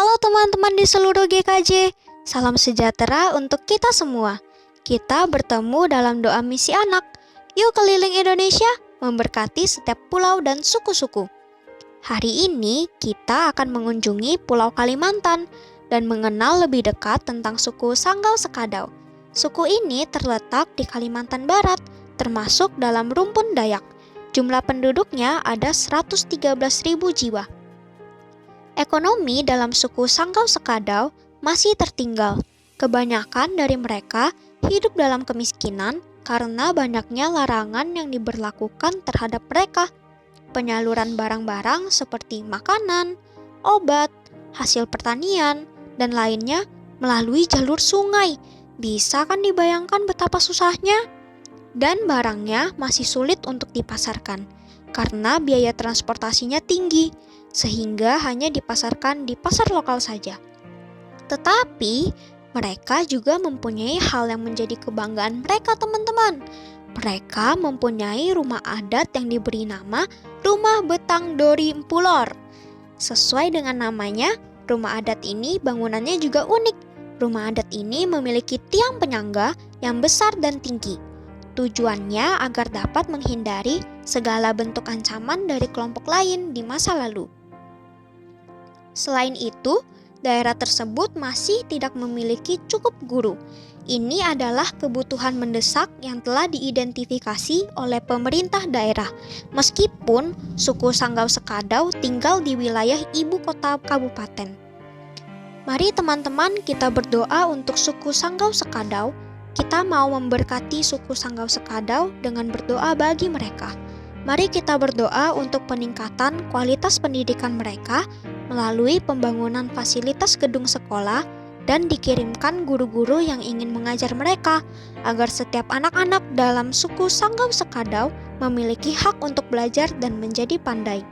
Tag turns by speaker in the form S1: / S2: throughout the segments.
S1: Halo teman-teman di seluruh GKJ, salam sejahtera untuk kita semua. Kita bertemu dalam doa misi anak. Yuk keliling Indonesia, memberkati setiap pulau dan suku-suku. Hari ini kita akan mengunjungi Pulau Kalimantan dan mengenal lebih dekat tentang suku Sanggau Sekadau. Suku ini terletak di Kalimantan Barat, termasuk dalam rumpun Dayak. Jumlah penduduknya ada 113.000 jiwa. Ekonomi dalam suku Sanggau Sekadau masih tertinggal. Kebanyakan dari mereka hidup dalam kemiskinan karena banyaknya larangan yang diberlakukan terhadap mereka. Penyaluran barang-barang seperti makanan, obat, hasil pertanian, dan lainnya melalui jalur sungai. Bisa kan dibayangkan betapa susahnya? Dan barangnya masih sulit untuk dipasarkan karena biaya transportasinya tinggi, sehingga hanya dipasarkan di pasar lokal saja. Tetapi, mereka juga mempunyai hal yang menjadi kebanggaan mereka, teman-teman. Mereka mempunyai rumah adat yang diberi nama Rumah Betang Dori Empulor. Sesuai dengan namanya, rumah adat ini bangunannya juga unik. Rumah adat ini memiliki tiang penyangga yang besar dan tinggi. Tujuannya agar dapat menghindari segala bentuk ancaman dari kelompok lain di masa lalu. Selain itu, daerah tersebut masih tidak memiliki cukup guru. Ini adalah kebutuhan mendesak yang telah diidentifikasi oleh pemerintah daerah, meskipun suku Sanggau Sekadau tinggal di wilayah ibu kota kabupaten. Mari teman-teman kita berdoa untuk suku Sanggau Sekadau. Kita mau memberkati suku Sanggau Sekadau dengan berdoa bagi mereka. Mari kita berdoa untuk peningkatan kualitas pendidikan mereka melalui pembangunan fasilitas gedung sekolah dan dikirimkan guru-guru yang ingin mengajar mereka agar setiap anak-anak dalam suku Sanggau Sekadau memiliki hak untuk belajar dan menjadi pandai.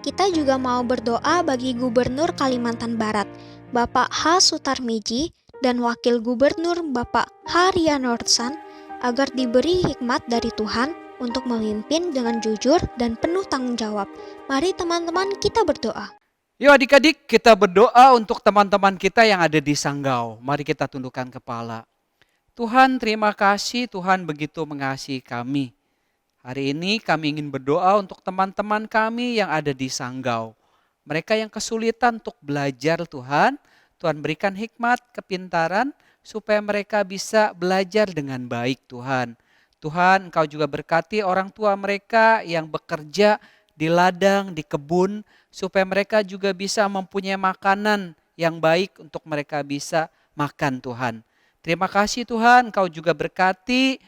S1: Kita juga mau berdoa bagi Gubernur Kalimantan Barat, Bapak H. Sutarmiji, dan Wakil Gubernur Bapak Haryanursan agar diberi hikmat dari Tuhan untuk memimpin dengan jujur dan penuh tanggung jawab. Mari teman-teman kita berdoa.
S2: Yuk adik-adik kita berdoa untuk teman-teman kita yang ada di Sanggau. Mari kita tundukkan kepala. Tuhan terima kasih, Tuhan begitu mengasihi kami. Hari ini kami ingin berdoa untuk teman-teman kami yang ada di Sanggau. Mereka yang kesulitan untuk belajar Tuhan. Tuhan berikan hikmat, kepintaran, supaya mereka bisa belajar dengan baik Tuhan. Tuhan Engkau juga berkati orang tua mereka yang bekerja di ladang, di kebun, supaya mereka juga bisa mempunyai makanan yang baik untuk mereka bisa makan Tuhan. Terima kasih Tuhan, Engkau juga berkati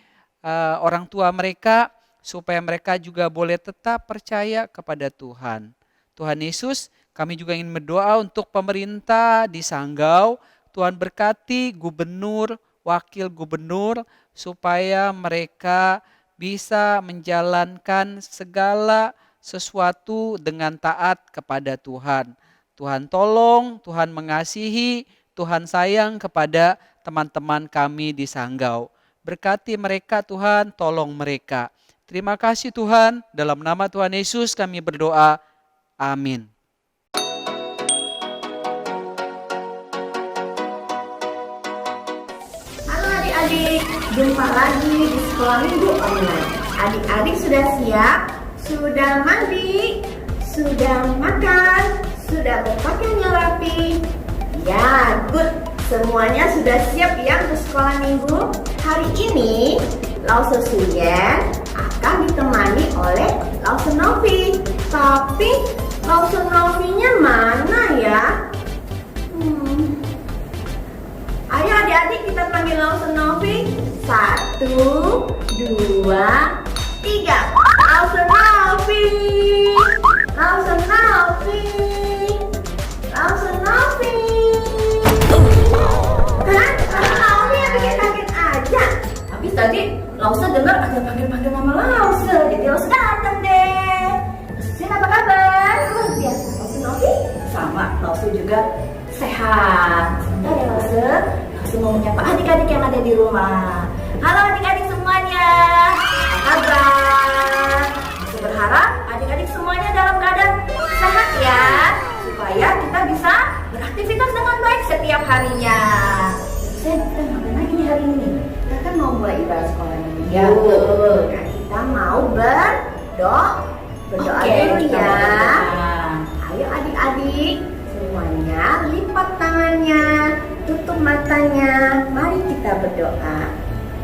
S2: orang tua mereka, supaya mereka juga boleh tetap percaya kepada Tuhan. Tuhan Yesus, kami juga ingin berdoa untuk pemerintah di Sanggau. Tuhan berkati gubernur, wakil gubernur, supaya mereka bisa menjalankan segala sesuatu dengan taat kepada Tuhan. Tuhan tolong, Tuhan mengasihi, Tuhan sayang kepada teman-teman kami di Sanggau. Berkati mereka Tuhan, tolong mereka. Terima kasih Tuhan, dalam nama Tuhan Yesus kami berdoa. Amin.
S3: Halo adik-adik, jumpa lagi di sekolah minggu online. Adik-adik sudah siap? Sudah mandi? Sudah makan? Sudah berpakaian yang rapi? Ya, good. Semuanya sudah siap ya untuk sekolah minggu? Hari ini, Lause Suyen akan ditemani oleh Lause Novi. Tapi Lause Novinya mana ya? Ayo adik-adik kita panggil Lause Novi. 1, 2, 3. Lause Novi. Lause Novi. Lause Novi. Hah? Lause Novi yang bikin kaget aja. Habis tadi Lause dengar ada panggil-panggil nama Lause. Jadi Lause datang deh. Sin apa kabar? Luar biasa. Lause Novi sama Lause juga sehat. Sebentar ya Lause. Lause mau menyapa adik-adik yang ada di rumah. Halo adik-adik semuanya. Apa kabar? Lause berharap adik-adik semuanya dalam keadaan sehat ya. Supaya kita bisa bisa beraktivitas dengan baik setiap harinya. Kita ngapain lagi di hari ini? Kita kan mau mulai ibadah sekolah minggu. Ya, betul. Nah, kita mau berdoa dulu ya. Ayo adik-adik, semuanya lipat tangannya, tutup matanya. Mari kita berdoa.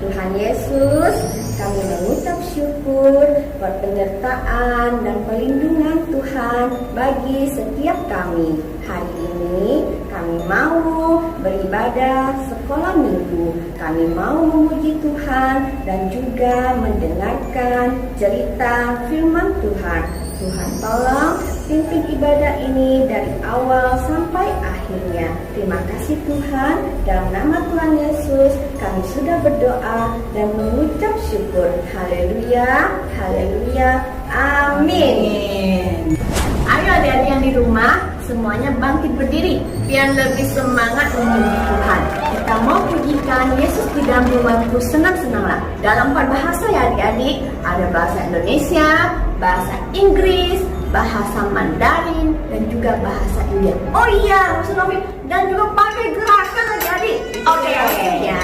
S3: Tuhan Yesus, kami mengucap syukur buat penyertaan dan perlindungan Tuhan bagi setiap kami. Hari ini kami mau beribadah sekolah minggu. Kami mau memuji Tuhan dan juga mendengarkan cerita firman Tuhan. Tuhan tolong pimpin ibadah ini dari awal sampai akhirnya. Terima kasih Tuhan. Dalam nama Tuhan Yesus kami sudah berdoa dan mengucap syukur. Haleluya, haleluya, amin. Ayo adik-adik yang di rumah, semuanya bangkit berdiri biar lebih semangat memuji Tuhan. Kita mau pujikan Yesus di dalam rumahku, senang-senanglah. Dalam 4 bahasa ya adik-adik, ada bahasa Indonesia, bahasa Inggris, bahasa Mandarin, dan juga bahasa India. Oh iya, dan juga pakai gerakan adik-adik. Oke, ya.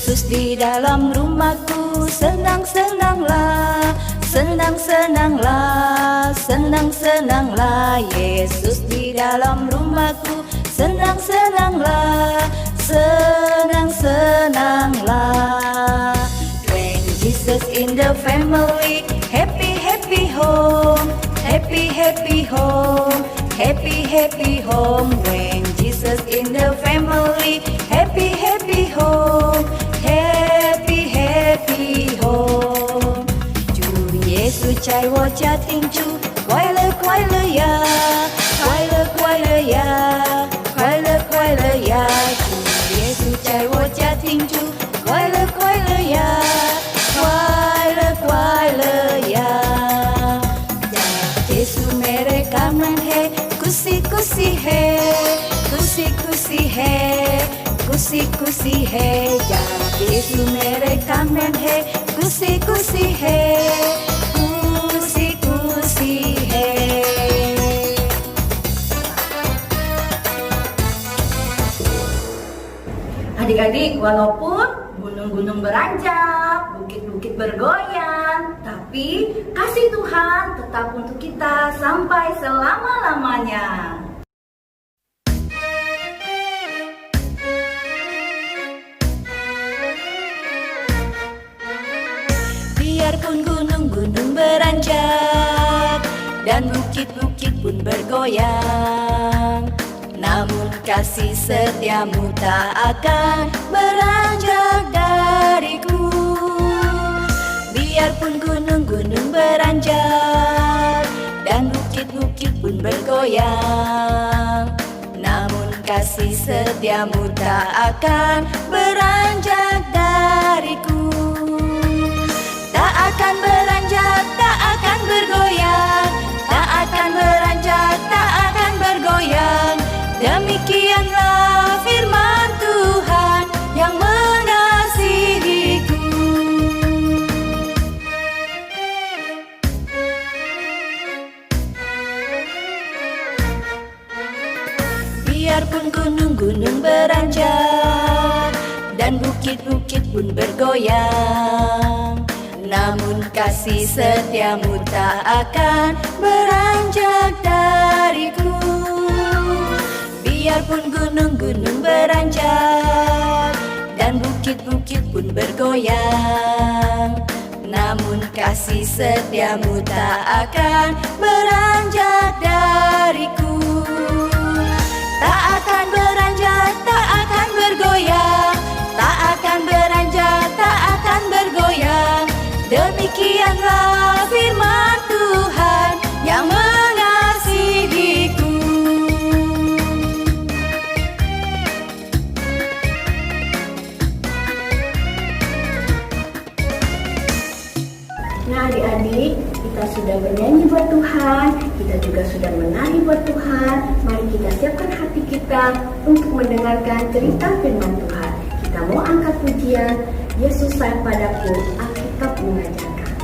S4: Yesus di dalam rumahku, senang-senanglah, senang-senanglah, senang-senanglah. Yesus di dalam rumahku, senang-senanglah, senang-senanglah. When Jesus in the family, happy happy home, happy happy home, happy happy home. When Jesus in the family, happy happy home, happy happy home. 主耶稣在我家庭住，快乐快乐呀，快乐快乐呀，快乐快乐呀。主耶稣在我家庭住，快乐快乐呀，快乐快乐呀。Yesu mereka menhe, kusi kusi he, kusi kusi he, kusi kusi he. Yesu mereka menhe, kusi kusi he, kusi kusi he.
S3: Adik-adik, walaupun gunung-gunung beranjak, bukit-bukit bergoyang, tapi kasih Tuhan tetap untuk kita sampai selama-lamanya.
S4: Biarpun gunung-gunung beranjak dan bukit-bukit pun bergoyang, namun kasih setiamu tak akan beranjak dariku. Biarpun gunung-gunung beranjak dan bukit-bukit pun bergoyang, namun kasih setiamu tak akan beranjak dariku. Tak akan beranjak, tak akan bergoyang, tak akan beranjak, tak akan bergoyang. Demikianlah firman Tuhan yang mengasihiku. Biarpun gunung-gunung beranjak dan bukit-bukit pun bergoyang, namun kasih setiamu tak akan beranjak dariku. Biarpun gunung-gunung beranjak dan bukit-bukit pun bergoyang, namun kasih setiamu tak akan beranjak dariku. Tak akan beranjak, tak akan bergoyang, tak akan beranjak, tak akan bergoyang. Demikianlah firman Tuhan yang mengasihiku.
S3: Nah adik-adik, kita sudah bernyanyi buat Tuhan, kita juga sudah menari buat Tuhan. Mari kita siapkan hati kita untuk mendengarkan cerita firman Tuhan. Kita mau angkat pujian, Yesus sayang padaku, Alkitab mengajarkan.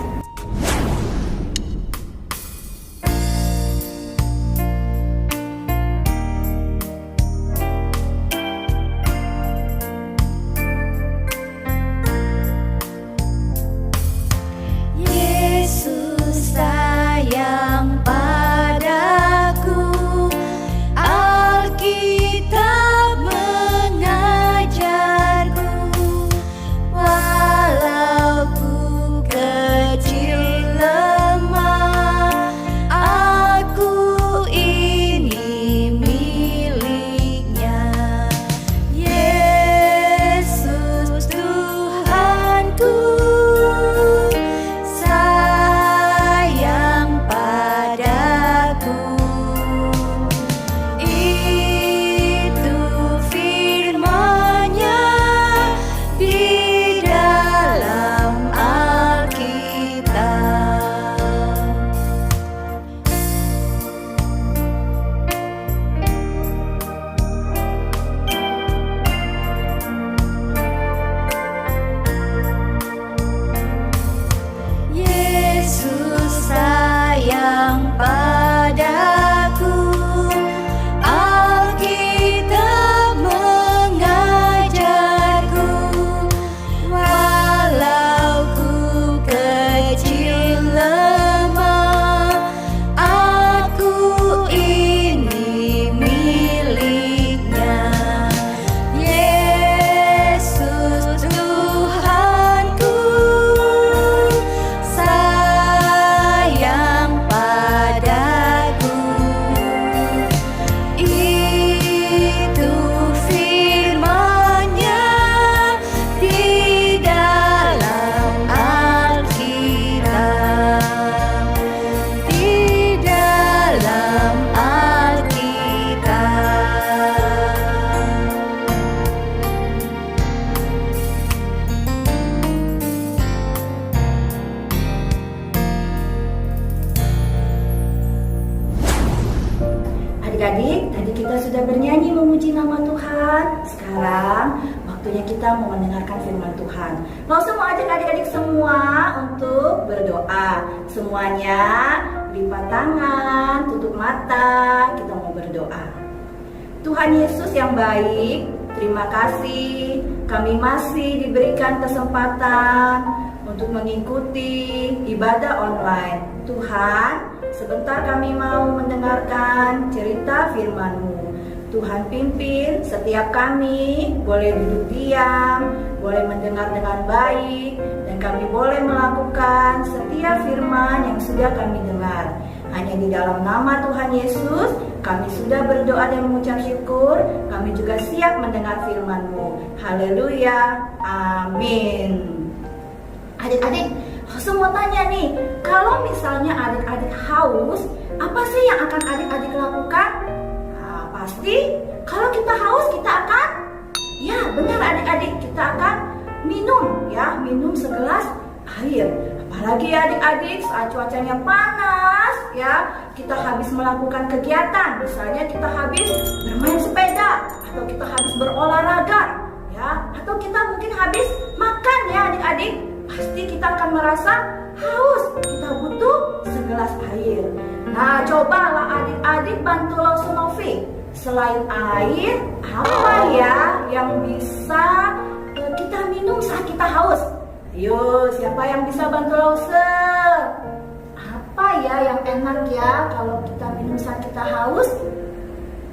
S4: Adik-adik, tadi kita sudah bernyanyi memuji nama Tuhan. Sekarang waktunya kita mau mendengarkan firman Tuhan. Langsung mau ajak adik-adik semua untuk berdoa. Semuanya lipat tangan, tutup mata, kita mau berdoa. Tuhan Yesus yang baik, terima kasih kami masih diberikan kesempatan untuk mengikuti ibadah online. Tuhan, sebentar kami mau mendengarkan cerita firman-Mu. Tuhan pimpin setiap kami, boleh duduk diam, boleh mendengar dengan baik, dan kami boleh melakukan setiap firman yang sudah kami dengar. Hanya di dalam nama Tuhan Yesus, kami sudah berdoa dan mengucap syukur. Kami juga siap mendengar firman-Mu. Haleluya, amin. Adik-adik, semua tanya nih, kalau misalnya adik-adik haus, apa sih yang akan adik-adik lakukan? Nah, pasti kalau kita haus, kita akan, ya benar adik-adik, kita akan minum segelas air. Apalagi adik-adik saat cuacanya panas, ya kita habis melakukan kegiatan, misalnya kita habis bermain sepeda, atau kita habis berolahraga, ya, atau kita mungkin habis makan ya adik-adik. Pasti kita akan merasa haus, kita butuh segelas air. Nah, cobalah adik-adik bantu Lausu Novi. Selain air, apa ya yang bisa kita minum saat kita haus? Ayo, siapa yang bisa bantu Lause? Apa ya yang enak ya kalau kita minum saat kita haus?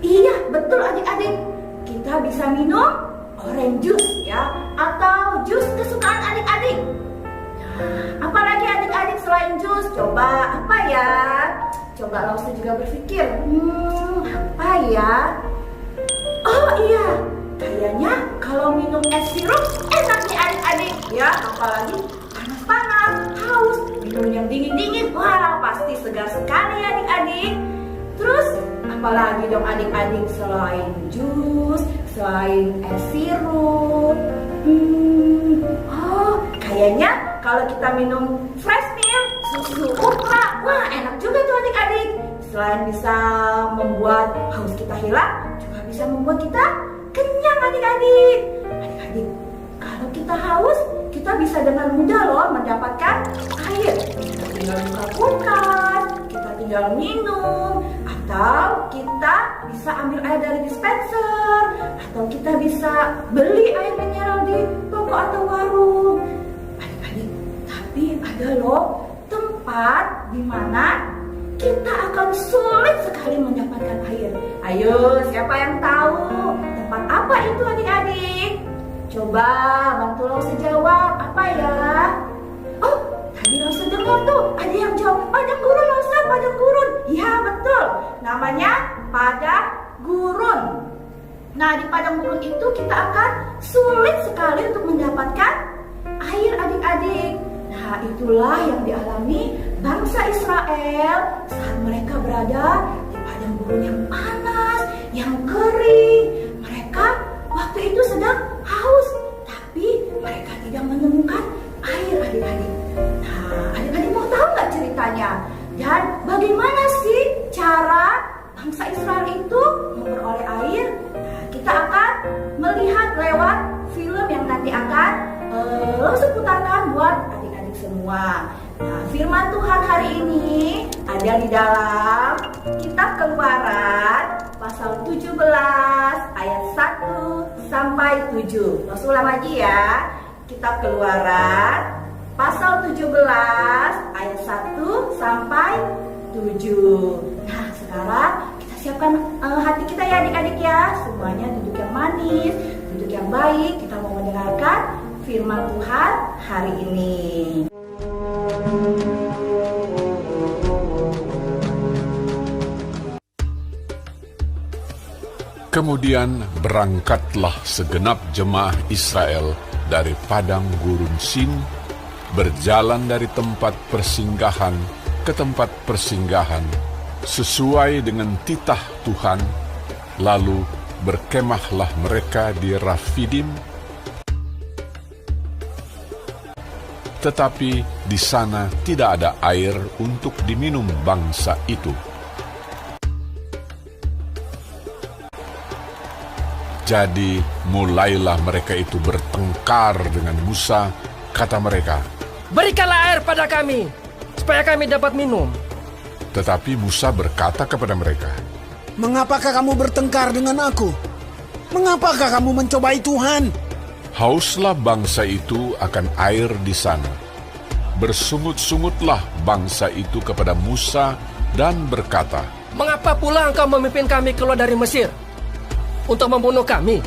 S4: Iya, betul adik-adik. Kita bisa minum orange juice ya, atau jus kesukaan adik-adik. Apalagi adik-adik selain jus, coba apa ya? Coba Lause juga berpikir, apa ya? Oh iya, kayaknya kalau minum es sirup enak nih adik-adik ya, apalagi panas-panas, haus, minum yang dingin-dingin, wah pasti segar sekali adik-adik. Terus apalagi dong adik-adik selain jus, selain es sirup? Oh, kayaknya kalau kita minum fresh milk, susu ultra, wah enak juga tuh adik-adik. Selain bisa membuat haus kita hilang, juga bisa membuat kita kenyang adik-adik. Adik-adik, kalau kita haus, kita bisa dengan mudah loh mendapatkan air. Kita tinggal buka kulkas, kita tinggal minum, atau kita bisa ambil air dari dispenser, atau kita bisa beli air mineral di toko atau warung. Adik-adik, tapi ada loh tempat di mana kita akan sulit sekali mendapatkan air. Ayo, siapa yang tahu tempat apa itu adik-adik? Coba bantu Lause jawab, apa ya? Oh, tadi Lause dengar tuh, ada yang jawab padang gurun Lause, padang gurun. Ya betul, namanya padang gurun. Nah, di padang gurun itu kita akan sulit sekali untuk mendapatkan air adik-adik. Nah, itulah yang dialami bangsa Israel saat mereka berada di padang gurun yang panas, yang kering. Mereka waktu itu sedang haus, tapi mereka tidak menemukan air adik-adik. Nah, adik-adik mau tahu nggak ceritanya? Dan bagaimana sih cara bangsa Israel itu memperoleh air? Nah, kita akan melihat lewat film yang nanti akan Lause putarkan buat adik-adik semua. Nah, firman Tuhan hari ini ada di dalam kitab Keluaran pasal 17 ayat 1 sampai 7. Lause ulang lagi ya. Kitab Keluaran pasal 17 ayat 1 sampai 7. Nah, sekarang kita siapkan hati kita ya adik-adik ya. Semuanya duduk yang manis, duduk yang baik. Kita mau mendengarkan firman Tuhan hari ini.
S5: Kemudian berangkatlah segenap jemaah Israel dari padang gurun Sin, berjalan dari tempat persinggahan ke tempat persinggahan, sesuai dengan titah Tuhan, lalu berkemahlah mereka di Rafidim, tetapi di sana tidak ada air untuk diminum bangsa itu. Jadi mulailah mereka itu bertengkar dengan Musa. Kata mereka,
S6: "Berikanlah air pada kami, supaya kami dapat minum."
S5: tetapi Musa berkata kepada mereka,
S7: Mengapakah kamu bertengkar dengan aku? Mengapakah kamu mencobai Tuhan?
S5: hauslah bangsa itu akan air di sana. Bersungut-sungutlah bangsa itu kepada Musa dan berkata,
S6: "Mengapa pula engkau memimpin kami keluar dari Mesir untuk membunuh kami,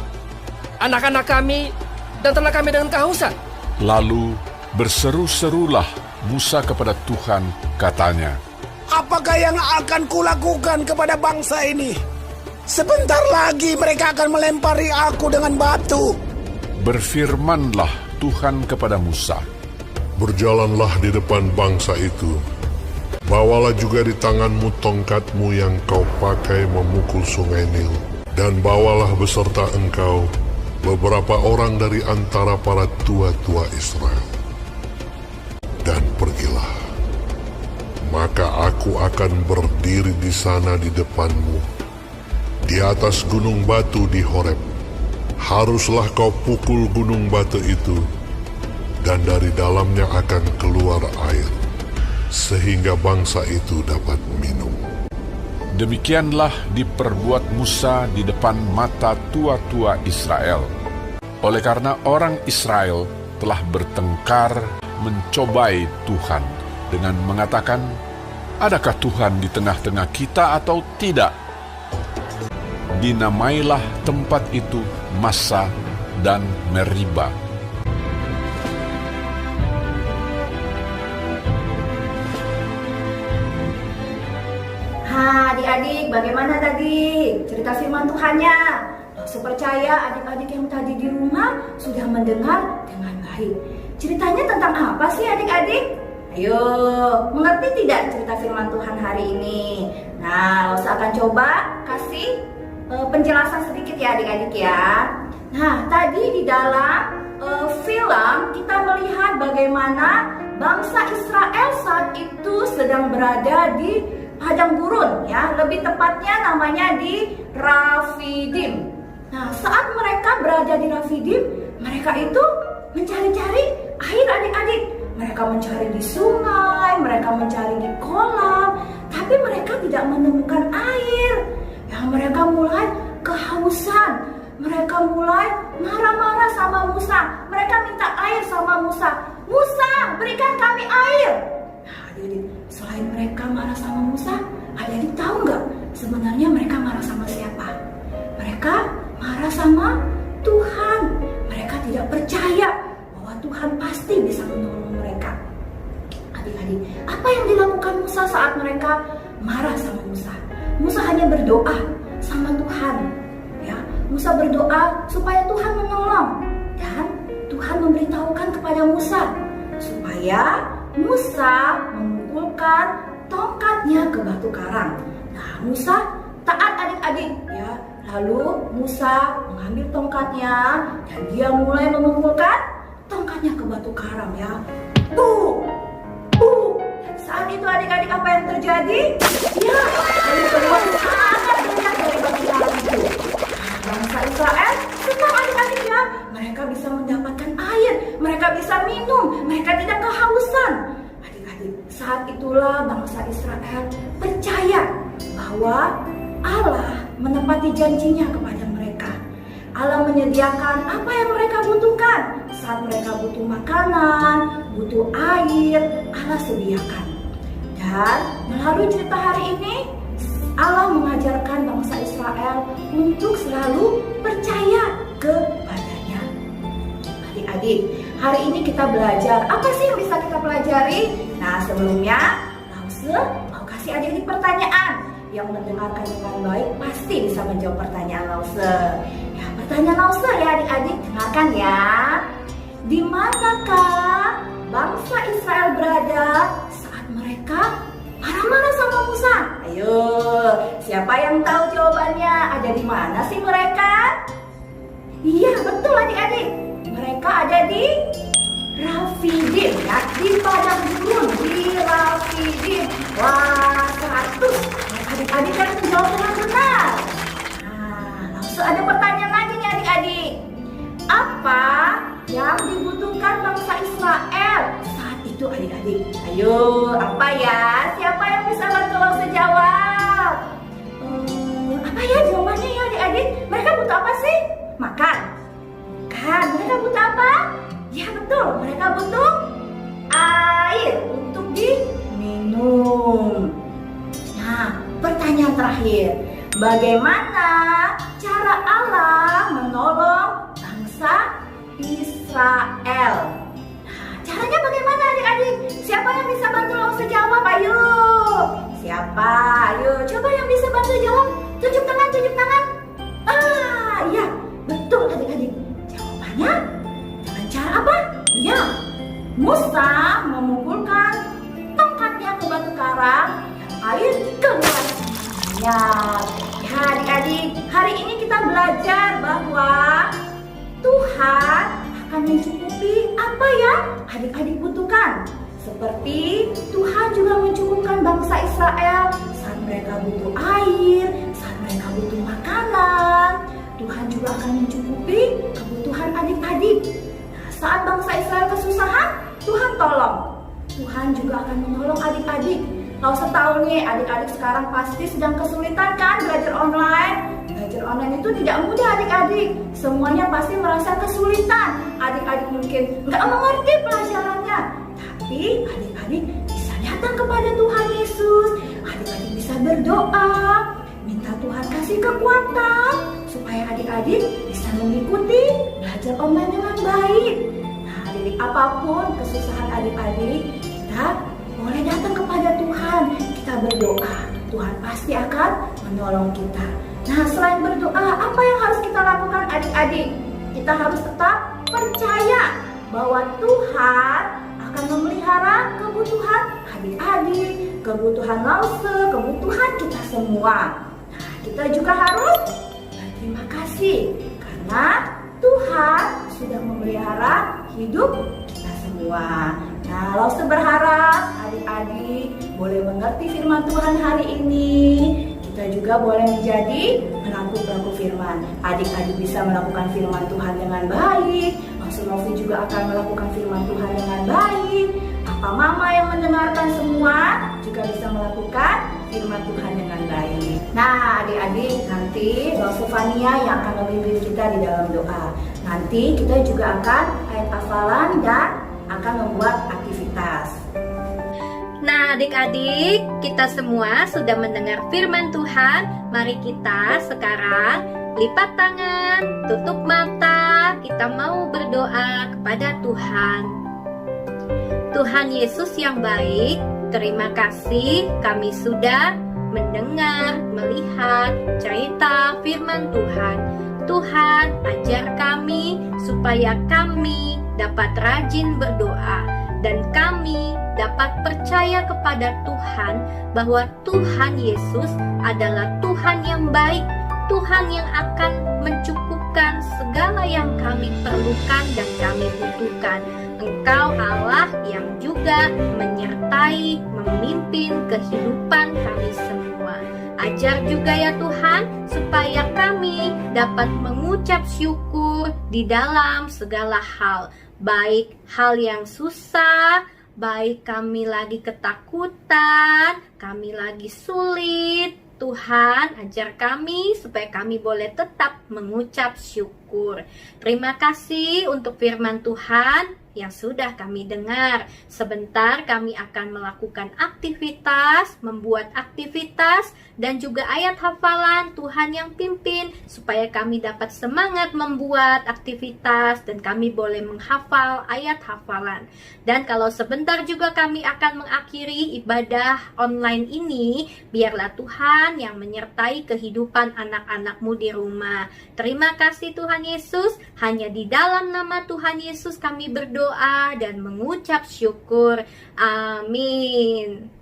S6: anak-anak kami, dan ternak kami dengan kehausan?"
S5: Lalu berseru-serulah Musa kepada Tuhan, katanya,
S7: Apakah yang akan kulakukan kepada bangsa ini? Sebentar lagi mereka akan melempari aku dengan batu.
S5: Berfirmanlah Tuhan kepada Musa,
S8: Berjalanlah di depan bangsa itu. Bawalah juga di tanganmu tongkatmu yang kau pakai memukul sungai Nil. Dan bawalah beserta engkau beberapa orang dari antara para tua-tua Israel. Dan pergilah. Maka aku akan berdiri di sana di depanmu, di atas gunung batu di Horeb. Haruslah kau pukul gunung batu itu, dan dari dalamnya akan keluar air, sehingga bangsa itu dapat minum.
S5: demikianlah diperbuat Musa di depan mata tua-tua Israel. Oleh karena orang Israel telah bertengkar mencobai Tuhan dengan mengatakan, adakah Tuhan di tengah-tengah kita atau tidak? Dinamailah tempat itu Massa dan Meriba.
S3: Adik-adik, bagaimana tadi cerita firman Tuhannya? Langsung percaya adik-adik yang tadi di rumah sudah mendengar dengan baik. Ceritanya tentang apa sih adik-adik? Ayo, mengerti tidak cerita firman Tuhan hari ini? Nah, saya akan coba kasih penjelasan sedikit ya adik-adik ya. Nah, tadi di dalam film kita melihat bagaimana bangsa Israel saat itu sedang berada di padang gurun ya, lebih tepatnya namanya di Rafidim. Nah, saat mereka berada di Rafidim, mereka itu mencari-cari air adik-adik. Mereka mencari di sungai, mereka mencari di kolam, tapi mereka tidak menemukan air. Ya, mereka mulai kehausan. Mereka mulai marah-marah sama Musa. Mereka minta air sama Musa. Musa, berikan kami air. Nah, adik-adik, selain mereka marah sama Musa, adik-adik tahu nggak sebenarnya mereka marah sama siapa? Mereka marah sama Tuhan. Mereka tidak percaya bahwa Tuhan pasti bisa menolong mereka. Adik-adik, apa yang dilakukan Musa saat mereka marah sama Musa? Musa hanya berdoa sama Tuhan. Ya, Musa berdoa supaya Tuhan menolong, dan Tuhan memberitahukan kepada Musa supaya Musa memukulkan tongkatnya ke batu karang. Nah, Musa taat adik-adik ya. Lalu Musa mengambil tongkatnya dan dia mulai memukulkan tongkatnya ke batu karang ya. Tuh, dan saat itu adik-adik apa yang terjadi? Ya, air keluar sangat banyak dari batu karang itu. Nah, bangsa Israel senang adik-adik ya. Mereka bisa mendapatkan air, mereka bisa minum, mereka tidak kehausan. Adik-adik, saat itulah bangsa Israel percaya bahwa Allah menepati janjinya kepada mereka. Allah menyediakan apa yang mereka butuhkan. Saat mereka butuh makanan, butuh air, Allah sediakan. Dan melalui cerita hari ini, Allah mengajarkan bangsa Israel untuk selalu percaya kepadanya. Adik-adik, hari ini kita belajar. Apa sih yang bisa kita pelajari? Nah, sebelumnya, Lause mau kasih adik-adik pertanyaan. Yang mendengarkan dengan baik pasti bisa menjawab pertanyaan Lause. Ya, pertanyaan Lause ya adik-adik, dengarkan ya. Di manakah bangsa Israel berada saat mereka marah-marah sama Musa? Ayo, siapa yang tahu jawabannya? Ada di mana sih mereka? Iya, betul adik-adik. Mereka ada di Rafidim ya, di padang gurun, di Rafidim. Wah, 100. Adik-adik kan menjawab dengan benar. Nah, langsung ada pertanyaan lagi nih adik-adik. Ayo, apa ya? Siapa yang bisa bantu Lause jawab? Apa ya jawabannya ya adik-adik? Mereka butuh apa sih? Makan. Bukan, mereka butuh apa? Ya betul, mereka butuh air untuk diminum. Nah, pertanyaan terakhir. Bagaimana cara Allah menolong bangsa Israel? Nah, caranya bagaimana adik-adik? Siapa yang bisa bantu Lause jawab? Ayo. Siapa? Ayo, coba yang bisa bantu jawab. Tunjuk tangan, tunjuk tangan. Ya, betul adik-adik. Jawabannya dengan cara apa? Ya, Musa memukulkan tongkatnya ke batu karang, air keluar. Ya, adik-adik, hari ini kita belajar bahwa Tuhan akan mencukupi apa ya adik-adik butuhkan. Seperti Tuhan juga mencukupkan bangsa Israel saat mereka butuh air, saat mereka butuh makanan. Tuhan juga akan mencukupi kebutuhan adik-adik. Nah, saat bangsa Israel kesusahan, Tuhan tolong. Tuhan juga akan menolong adik-adik. Lause tahu nih, adik-adik sekarang pasti sedang kesulitan kan belajar online. Belajar online itu tidak mudah adik-adik. Semuanya pasti merasa kesulitan. Adik-adik mungkin nggak mengerti pelajarannya. Tapi adik-adik bisa datang kepada Tuhan Yesus. Adik-adik bisa berdoa, minta Tuhan kasih kekuatan supaya adik-adik bisa mengikuti belajar online dengan baik. Nah, adik apapun kesusahan adik-adik, kita boleh datang kepada Tuhan. Kita berdoa, Tuhan pasti akan menolong kita. Nah, selain berdoa, apa yang harus kita lakukan adik-adik? Kita harus tetap percaya bahwa Tuhan akan memelihara kebutuhan adik-adik, kebutuhan Lause, kebutuhan kita semua. Nah, kita juga harus berterima kasih karena Tuhan sudah memelihara hidup kita semua. Nah, Lause berharap adik-adik boleh mengerti firman Tuhan hari ini. Kita juga boleh menjadi pelaku-pelaku firman. Adik-adik bisa melakukan firman Tuhan dengan baik. Lause juga akan melakukan firman Tuhan dengan baik. Papa mama yang mendengarkan semua juga bisa melakukan firman Tuhan dengan baik. Nah, adik-adik, nanti Lause Fania yang akan memimpin kita di dalam doa. Nanti kita juga akan ayat hafalan dan akan membuat aktivitas.
S9: Nah, adik-adik, kita semua sudah mendengar firman Tuhan. Mari kita sekarang lipat tangan, tutup mata. Kita mau berdoa kepada Tuhan. Tuhan Yesus yang baik, terima kasih kami sudah mendengar, melihat cerita firman Tuhan. Tuhan, ajar kami supaya kami dapat rajin berdoa dan kami dapat percaya kepada Tuhan bahwa Tuhan Yesus adalah Tuhan yang baik, Tuhan yang akan mencukupkan segala yang kami perlukan dan kami butuhkan. Engkau Allah yang juga menyertai, memimpin kehidupan kami semua. Ajar juga ya Tuhan, supaya kami dapat mengucap syukur di dalam segala hal. Baik hal yang susah, baik kami lagi ketakutan, kami lagi sulit. Tuhan, ajar kami supaya kami boleh tetap mengucap syukur. Terima kasih untuk firman Tuhan yang sudah kami dengar. Sebentar kami akan melakukan aktivitas, membuat aktivitas, dan juga ayat hafalan Tuhan yang pimpin, supaya kami dapat semangat membuat aktivitas dan kami boleh menghafal ayat hafalan. Dan kalau sebentar juga kami akan mengakhiri ibadah online ini, biarlah Tuhan yang menyertai kehidupan anak-anak-Mu di rumah. Terima kasih Tuhan Yesus, hanya di dalam nama Tuhan Yesus kami berdoa dan mengucap syukur. Amin.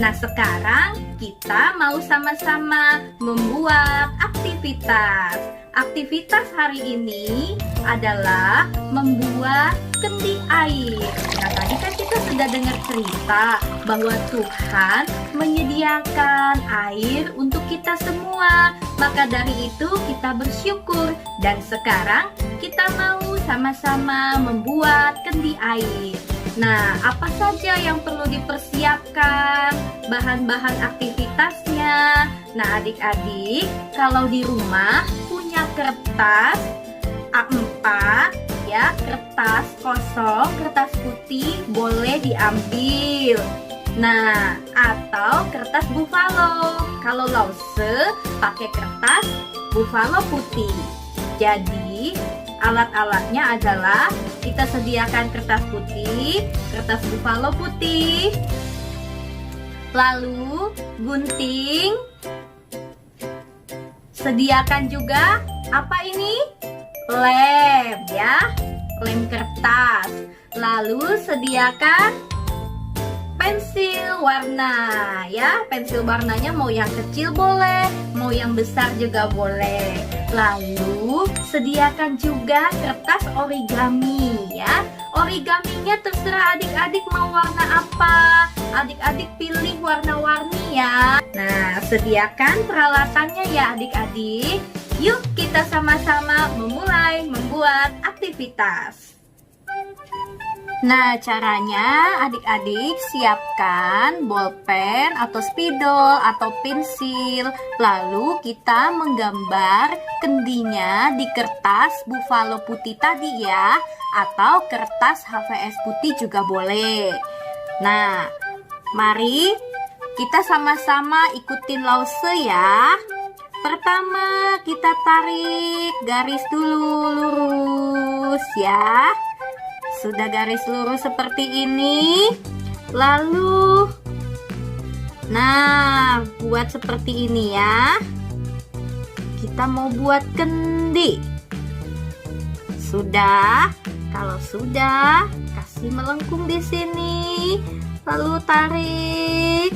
S9: Nah, sekarang kita mau sama-sama membuat aktivitas. Aktivitas hari ini adalah membuat kendi air. Nah, tadi kan kita sudah dengar cerita bahwa Tuhan menyediakan air untuk kita semua. Maka dari itu kita bersyukur. Dan sekarang kita mau sama-sama membuat kendi air. Nah, apa saja yang perlu dipersiapkan? Bahan-bahan aktivitasnya. Nah, adik-adik, kalau di rumah punya kertas A4 ya, kertas kosong, kertas putih boleh diambil. Nah, atau kertas buffalo. Kalau lause pakai kertas buffalo putih. Jadi, alat-alatnya adalah kita sediakan kertas putih, kertas buffalo putih, lalu gunting. Sediakan juga apa ini? Lem ya, lem kertas. Lalu sediakan pensil warna ya, pensil warnanya mau yang kecil boleh, mau yang besar juga boleh. Lalu sediakan juga kertas origami ya. Origaminya terserah adik-adik mau warna apa. Adik-adik pilih warna-warni ya. Nah, sediakan peralatannya ya adik-adik. Yuk kita sama-sama memulai membuat aktivitas. Nah, caranya adik-adik siapkan bolpen atau spidol atau pensil. Lalu kita menggambar kendinya di kertas buffalo putih tadi ya, atau kertas HVS putih juga boleh. Nah, mari kita sama-sama ikutin lause ya. Pertama, kita tarik garis dulu lurus ya. Sudah garis lurus seperti ini. Lalu nah, buat seperti ini ya. Kita mau buat kendi. Sudah? Kalau sudah, kasih melengkung di sini. Lalu tarik.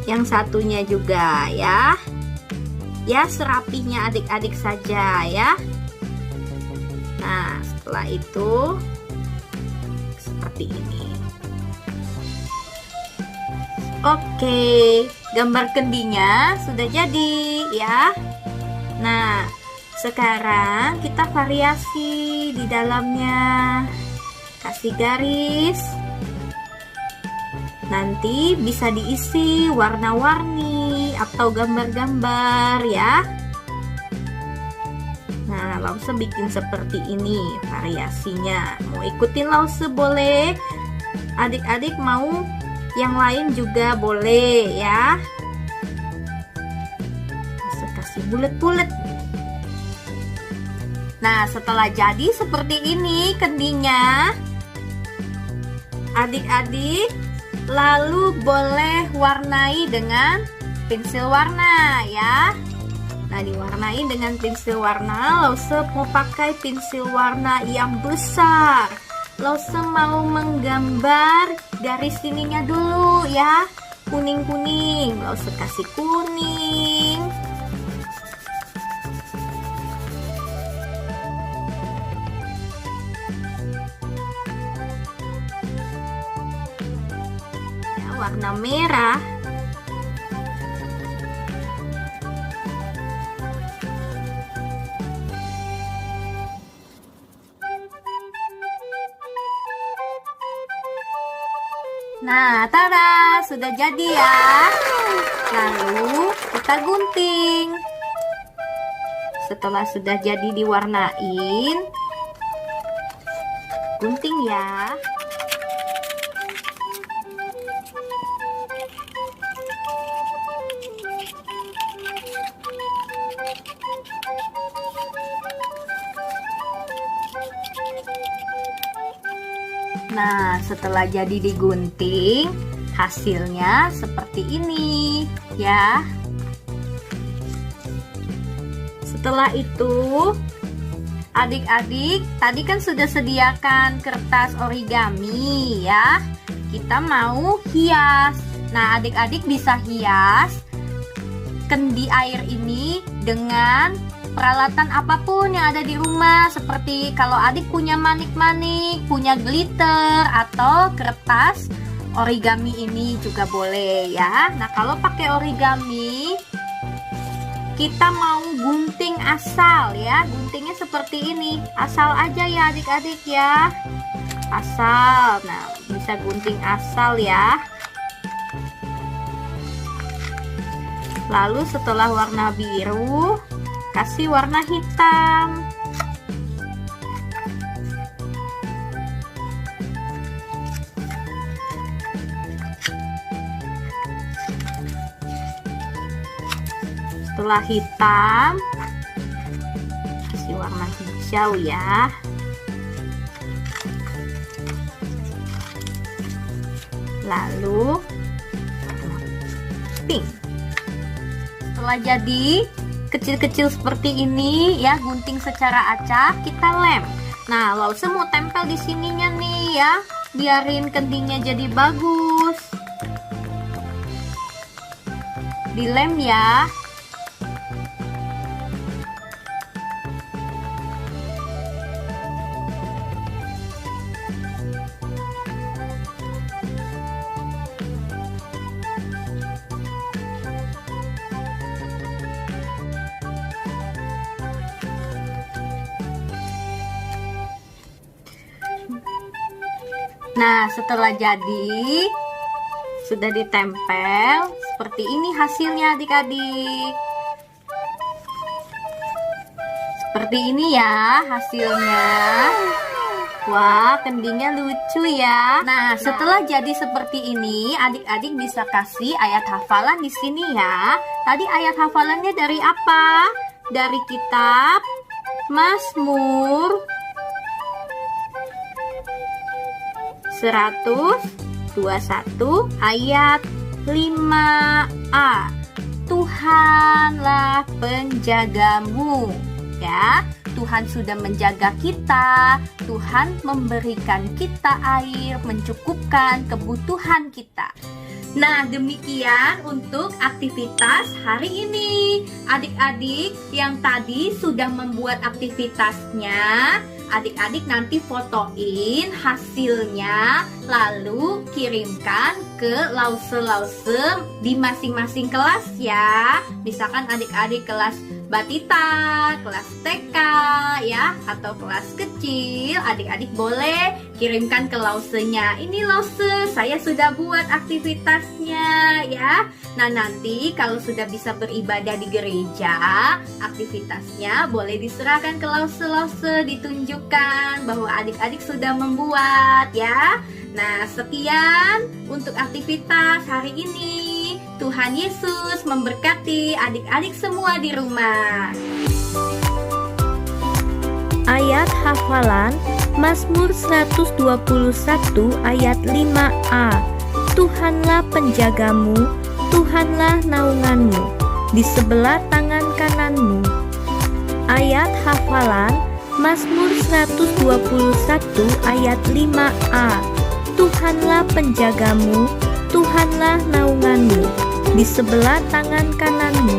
S9: Yang satunya juga ya. Ya, serapinya adik-adik saja ya. Nah, setelah itu seperti ini. Oke, gambar kendinya sudah jadi ya. Nah, sekarang kita variasi di dalamnya. Kasih garis. Nanti bisa diisi warna-warni atau gambar-gambar ya. Nah, lause bikin seperti ini variasinya. Mau ikutin lause boleh. Adik-adik mau yang lain juga boleh ya. Lause kasih bulet-bulet. Nah, setelah jadi seperti ini kendinya, adik-adik lalu boleh warnai dengan pensil warna ya. Nah, diwarnai dengan pensil warna. Lause mau pakai pensil warna yang besar. Lause mau menggambar garis sininya dulu ya. Kuning-kuning. Lause kasih kuning. Ya, warna merah. Nah, tada, sudah jadi ya. Lalu kita gunting. Setelah sudah jadi diwarnain, gunting ya. Nah, setelah jadi digunting, hasilnya seperti ini ya. Setelah itu, adik-adik tadi kan sudah sediakan kertas origami ya. Kita mau hias. Nah, adik-adik bisa hias kendi air ini dengan peralatan apapun yang ada di rumah, seperti kalau adik punya manik-manik, punya glitter atau kertas origami ini juga boleh ya. Nah, kalau pakai origami kita mau gunting asal ya. Guntingnya seperti ini. Asal aja ya adik-adik ya. Asal. Nah, bisa gunting asal ya. Lalu setelah warna biru, kasih warna hitam. Setelah hitam, kasih warna hijau ya. Lalu pink. Setelah jadi kecil-kecil seperti ini ya, gunting secara acak, kita lem. Nah, lause mau tempel di sininya nih ya, biarin kendingnya jadi bagus. Dilem ya. Nah, setelah jadi, sudah ditempel, seperti ini hasilnya adik-adik. Seperti ini ya hasilnya. Wah, kendingnya lucu ya. Nah, setelah jadi seperti ini, adik-adik bisa kasih ayat hafalan di sini ya. Tadi ayat hafalannya dari apa? Dari kitab Mazmur 121 ayat 5a. Tuhanlah penjagamu ya. Tuhan sudah menjaga kita. Tuhan memberikan kita air, mencukupkan kebutuhan kita. Nah, demikian untuk aktivitas hari ini. Adik-adik yang tadi sudah membuat aktivitasnya, adik-adik nanti fotoin hasilnya, lalu kirimkan ke lause-lause di masing-masing kelas ya. Misalkan adik-adik kelas Batita, kelas TK ya, atau kelas kecil, adik-adik boleh kirimkan ke lausenya. Ini lause, saya sudah buat aktivitasnya ya. Nah, nanti kalau sudah bisa beribadah di gereja, aktivitasnya boleh diserahkan ke lause-lause, ditunjukkan bahwa adik-adik sudah membuat ya. Nah, sekian untuk aktivitas hari ini. Tuhan Yesus memberkati adik-adik semua di rumah.
S10: Ayat hafalan Mazmur 121 ayat 5a. Tuhanlah penjagamu, Tuhanlah naunganmu, di sebelah tangan kananmu. Ayat hafalan Mazmur 121 ayat 5a. Tuhanlah penjagamu, Tuhanlah naunganmu, di sebelah tangan kananmu.